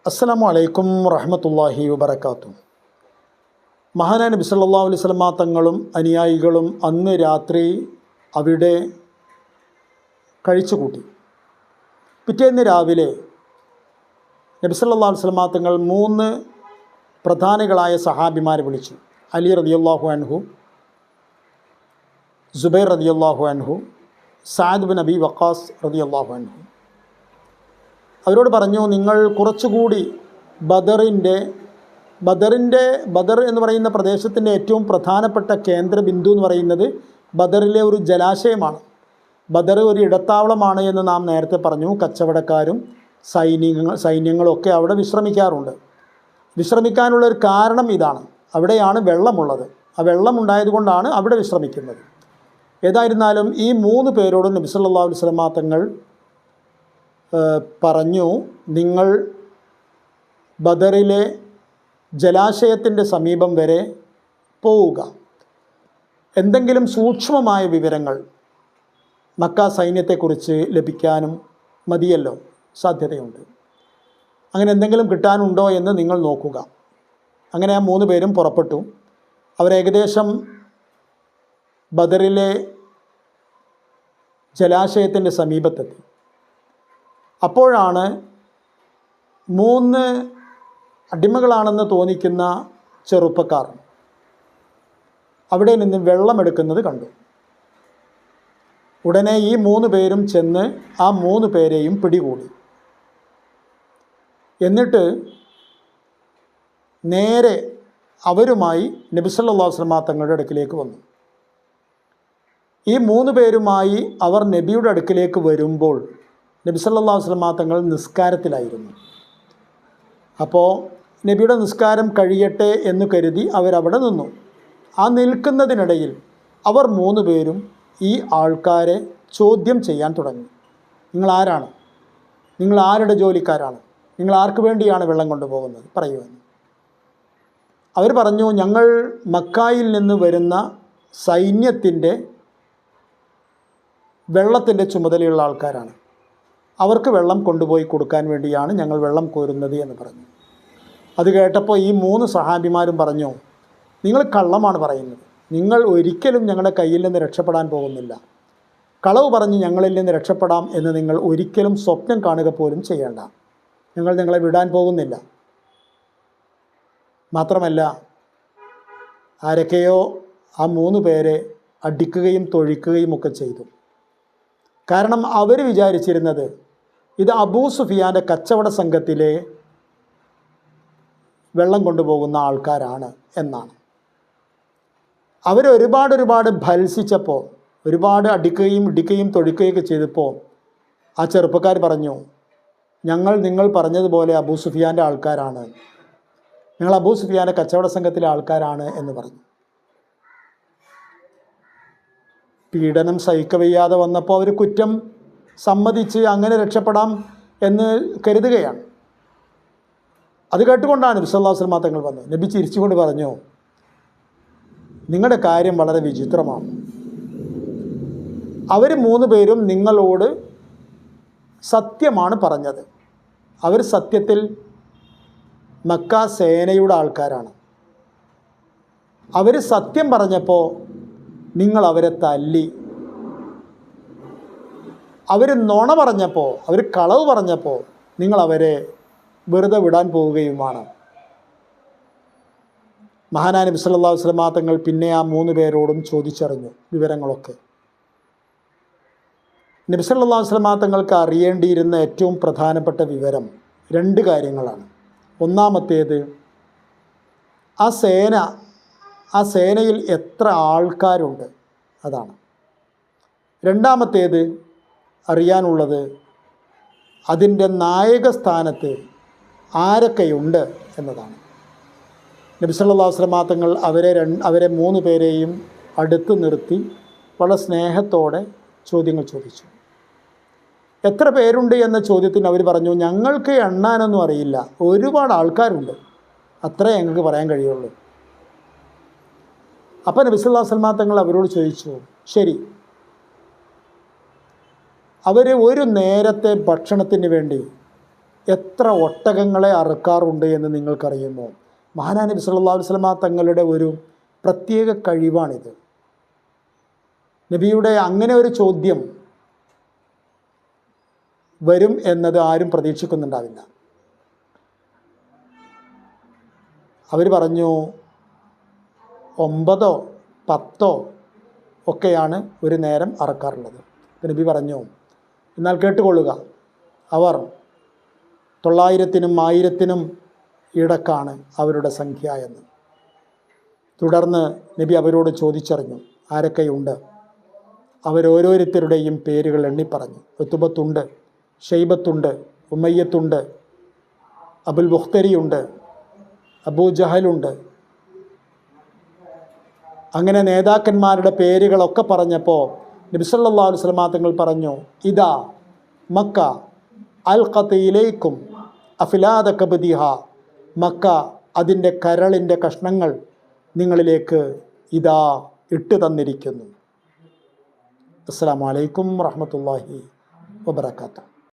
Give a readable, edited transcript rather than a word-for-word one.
അസ്സലാമു അലൈക്കും വറഹ്മത്തുള്ളാഹി വബറകാതുഹു. മഹാനായ നബി സല്ലല്ലാഹു അലൈഹി വസല്ലമ തങ്ങളും അനുയായികളും അന്ന് രാത്രി അവിടെ കഴിച്ചുകൂട്ടി. പിറ്റേന്ന് രാവിലെ നബി സല്ലല്ലാഹു അലൈഹി വസല്ലമ തങ്ങൾ 3 പ്രധാനികളായ സഹാബിമാരെ വിളിച്ചു. അലി റളിയല്ലാഹു അൻഹു, സുബൈർ റളിയല്ലാഹു അൻഹു, സഅദ് ബിൻ അബി വഖാസ് റളിയല്ലാഹു അൻഹു. അവരോട് പറഞ്ഞു, നിങ്ങൾ കുറച്ചുകൂടി ബദർ എന്ന് പറയുന്ന പ്രദേശത്തിൻ്റെ ഏറ്റവും പ്രധാനപ്പെട്ട കേന്ദ്ര ബിന്ദു എന്ന് പറയുന്നത് ബദറിലെ ഒരു ജലാശയമാണ്. ബദർ ഒരു ഇടത്താവളമാണ് എന്ന് നാം നേരത്തെ പറഞ്ഞു. കച്ചവടക്കാരും സൈന്യങ്ങളും ഒക്കെ അവിടെ വിശ്രമിക്കാറുണ്ട്. വിശ്രമിക്കാനുള്ളൊരു കാരണം ഇതാണ്, അവിടെയാണ് വെള്ളമുള്ളത്. ആ വെള്ളം ഉണ്ടായതുകൊണ്ടാണ് അവിടെ വിശ്രമിക്കുന്നത്. ഏതായിരുന്നാലും ഈ 3 പേരോടും നബി സല്ലല്ലാഹു അലൈഹി വസല്ലമ തങ്ങൾ പറഞ്ഞു, നിങ്ങൾ ബദറിലെ ജലാശയത്തിൻ്റെ സമീപം വരെ പോവുക. എന്തെങ്കിലും സൂക്ഷ്മമായ വിവരങ്ങൾ മക്ക സൈന്യത്തെക്കുറിച്ച് ലഭിക്കാനും മതിയല്ലോ, സാധ്യതയുണ്ട്. അങ്ങനെ എന്തെങ്കിലും കിട്ടാനുണ്ടോ എന്ന് നിങ്ങൾ നോക്കുക. അങ്ങനെ ആ 3 പേരും പുറപ്പെട്ടു. അവരേകദേശം ബദറിലെ ജലാശയത്തിൻ്റെ സമീപത്തെത്തി. അപ്പോഴാണ് 3 അടിമകളാണെന്ന് തോന്നിക്കുന്ന ചെറുപ്പക്കാർ അവിടെ നിന്ന് വെള്ളമെടുക്കുന്നത് കണ്ടു. ഉടനെ ഈ 3 പേരും ചെന്ന് ആ 3 പേരെയും പിടികൂടി. എന്നിട്ട് നേരെ അവരുമായി നബി സല്ലല്ലാഹു അലൈഹി വസല്ലമ തങ്ങളുടെ അടുക്കിലേക്ക് വന്നു. ഈ 3 പേരുമായി അവർ നബിയുടെ അടുക്കിലേക്ക് വരുമ്പോൾ നബി സല്ലല്ലാഹു അലൈഹി വസല്ലമ തങ്ങൾ നിസ്കാരത്തിലായിരുന്നു. അപ്പോൾ നബിയുടെ നിസ്കാരം കഴിയട്ടെ എന്ന് കരുതി അവരവിടെ നിന്നു. ആ നിൽക്കുന്നതിനിടയിൽ അവർ 3 പേരും ഈ ആൾക്കാരെ ചോദ്യം ചെയ്യാൻ തുടങ്ങി. നിങ്ങൾ ആരാണ്? നിങ്ങൾ ആരുടെ ജോലിക്കാരാണ്? നിങ്ങൾ ആർക്ക് വേണ്ടിയാണ് വെള്ളം കൊണ്ടുപോകുന്നത്? പറയുമെന്ന്. അവർ പറഞ്ഞു, ഞങ്ങൾ മക്കായിൽ നിന്ന് വരുന്ന സൈന്യത്തിൻ്റെ വെള്ളത്തിൻ്റെ ചുമതലയുള്ള ആൾക്കാരാണ്. അവർക്ക് വെള്ളം കൊണ്ടുപോയി കൊടുക്കാൻ വേണ്ടിയാണ് ഞങ്ങൾ വെള്ളം കോരുന്നത് എന്ന് പറഞ്ഞു. അത് കേട്ടപ്പോൾ ഈ 3 സഹാബിമാരും പറഞ്ഞു, നിങ്ങൾ കള്ളമാണ് പറയുന്നത്. നിങ്ങൾ ഒരിക്കലും ഞങ്ങളുടെ കയ്യിൽ നിന്ന് രക്ഷപ്പെടാൻ പോകുന്നില്ല. കളവ് പറഞ്ഞ് ഞങ്ങളിൽ നിന്ന് രക്ഷപ്പെടാം എന്ന് നിങ്ങൾ ഒരിക്കലും സ്വപ്നം കാണുക പോലും ചെയ്യേണ്ട. ഞങ്ങൾ നിങ്ങളെ വിടാൻ പോകുന്നില്ല. മാത്രമല്ല, ആരൊക്കെയോ ആ 3 പേരെ അടിക്കുകയും തൊഴിക്കുകയും ഒക്കെ ചെയ്തു. കാരണം അവർ വിചാരിച്ചിരുന്നത് ഇത് അബൂ സുഫിയാൻ്റെ കച്ചവട സംഘത്തിലെ വെള്ളം കൊണ്ടുപോകുന്ന ആൾക്കാരാണ് എന്നാണ്. അവരൊരുപാട് ഭത്സിച്ചപ്പോൾ, ഒരുപാട് അടിക്കുകയും ഇടിക്കുകയും തൊഴിക്കുകയൊക്കെ ചെയ്തപ്പോൾ ആ ചെറുപ്പക്കാർ പറഞ്ഞു, നിങ്ങൾ പറഞ്ഞതുപോലെ അബൂ സുഫിയാൻ്റെ ആൾക്കാരാണ്, ഞങ്ങൾ അബൂ സുഫിയാൻ്റെ കച്ചവട സംഘത്തിലെ ആൾക്കാരാണ് എന്ന് പറഞ്ഞു. പീഡനം സഹിക്കവയ്യാതെ വന്നപ്പോൾ അവർ കുറ്റം സമ്മതിച്ച് അങ്ങനെ രക്ഷപ്പെടാം എന്ന് കരുതുകയാണ്. അത് കേട്ടുകൊണ്ടാണ് നബി സല്ലല്ലാഹു അലൈഹി വസല്ലമ തങ്ങൾ വന്നത്. നബി ചിരിച്ചുകൊണ്ട് പറഞ്ഞു, നിങ്ങളുടെ കാര്യം വളരെ വിചിത്രമാണ്. അവർ 3 പേരും നിങ്ങളോട് സത്യമാണ് പറഞ്ഞത്. അവർ സത്യത്തിൽ മക്ക സേനയുടെ ആൾക്കാരാണ്. അവർ സത്യം പറഞ്ഞപ്പോൾ നിങ്ങൾ അവരെ തല്ലി. അവർ നുണ പറഞ്ഞപ്പോൾ, അവർ കളവ് പറഞ്ഞപ്പോൾ നിങ്ങൾ അവരെ വെറുതെ വിടാൻ പോവുകയുമാണ്. മഹാനായ നബി സല്ലല്ലാഹു അലൈഹി വസല്ലമ തങ്ങൾ പിന്നെ ആ 3 പേരോടും ചോദിച്ചറിഞ്ഞു വിവരങ്ങളൊക്കെ. നബി സല്ലല്ലാഹു അലൈഹി വസല്ലമ തങ്ങൾക്ക് അറിയേണ്ടിയിരുന്ന ഏറ്റവും പ്രധാനപ്പെട്ട വിവരം 2 കാര്യങ്ങളാണ്. ഒന്നാമത്തേത്, ആ സേനയിൽ എത്ര ആൾക്കാരുണ്ട് അതാണ്. രണ്ടാമത്തേത് അറിയാനുള്ളത്, അതിൻ്റെ നായക സ്ഥാനത്ത് ആരൊക്കെയുണ്ട് എന്നതാണ്. നബി സല്ലല്ലാഹു അലൈഹി വസല്ലമ തങ്ങൾ അവരെ 3 പേരെയും അടുത്ത് നിർത്തി വളരെ സ്നേഹത്തോടെ ചോദ്യങ്ങൾ ചോദിച്ചു. എത്ര പേരുണ്ട് എന്ന ചോദ്യത്തിന് അവർ പറഞ്ഞു, ഞങ്ങൾക്ക് എണ്ണാനൊന്നും അറിയില്ല, ഒരുപാട് ആൾക്കാരുണ്ട്, അത്രേ ഞങ്ങൾക്ക് പറയാൻ കഴിയുള്ളൂ. അപ്പോൾ നബി സല്ലല്ലാഹു അലൈഹി വസല്ലമ തങ്ങൾ അവരോട് ചോദിച്ചു, ശരി, അവർ ഒരു നേരത്തെ ഭക്ഷണത്തിന് വേണ്ടി എത്ര ഒട്ടകങ്ങളെ അറുക്കാറുണ്ട് എന്ന് നിങ്ങൾക്കറിയുമോ? മഹാനായ നബി സല്ലല്ലാഹു അലൈഹി വസല്ലമ തങ്ങളുടെ ഒരു പ്രത്യേക കഴിവാണിത്. നബിയുടെ അങ്ങനെ ഒരു ചോദ്യം വരും എന്നത് ആരും പ്രതീക്ഷിക്കുന്നുണ്ടാവില്ല. അവർ പറഞ്ഞു 9 10 ഒക്കെയാണ് ഒരു നേരം അറക്കാറുള്ളത്. നബി പറഞ്ഞു, എന്നാൽ കേട്ടുകൊള്ളുക, അവർ 900-നും 1000-നും ഇടക്കാണ് അവരുടെ സംഖ്യ എന്ന്. തുടർന്ന് നബി അവരോട് ചോദിച്ചറിഞ്ഞു ആരൊക്കെയുണ്ട്. അവരോരോരുത്തരുടെയും പേരുകൾ എണ്ണിപ്പറഞ്ഞു. ഉത്ബത്തുണ്ട്, ഷൈബത്തുണ്ട്, ഉമയ്യത്തുണ്ട്, അബുൽ ബുഖ്തരിയുണ്ട്, അബൂ ജഹലുണ്ട്. അങ്ങനെ നേതാക്കന്മാരുടെ പേരുകളൊക്കെ പറഞ്ഞപ്പോൾ നബി സല്ലല്ലാഹു അലൈഹി വസല്ലം തങ്ങൾ പറഞ്ഞു, ഇദാ മക്ക അൽഖത ഇലൈക്കും അഫ്ലാദ കബ്ദിഹ, മക്ക അതിൻ്റെ കരളിൻ്റെ കഷ്ണങ്ങൾ നിങ്ങളിലേക്ക് ഇതാ ഇട്ട് തന്നിരിക്കുന്നു. അസ്സലാമു അലൈക്കും വറഹ്മത്തുള്ളാഹി വബറകാതുഹു.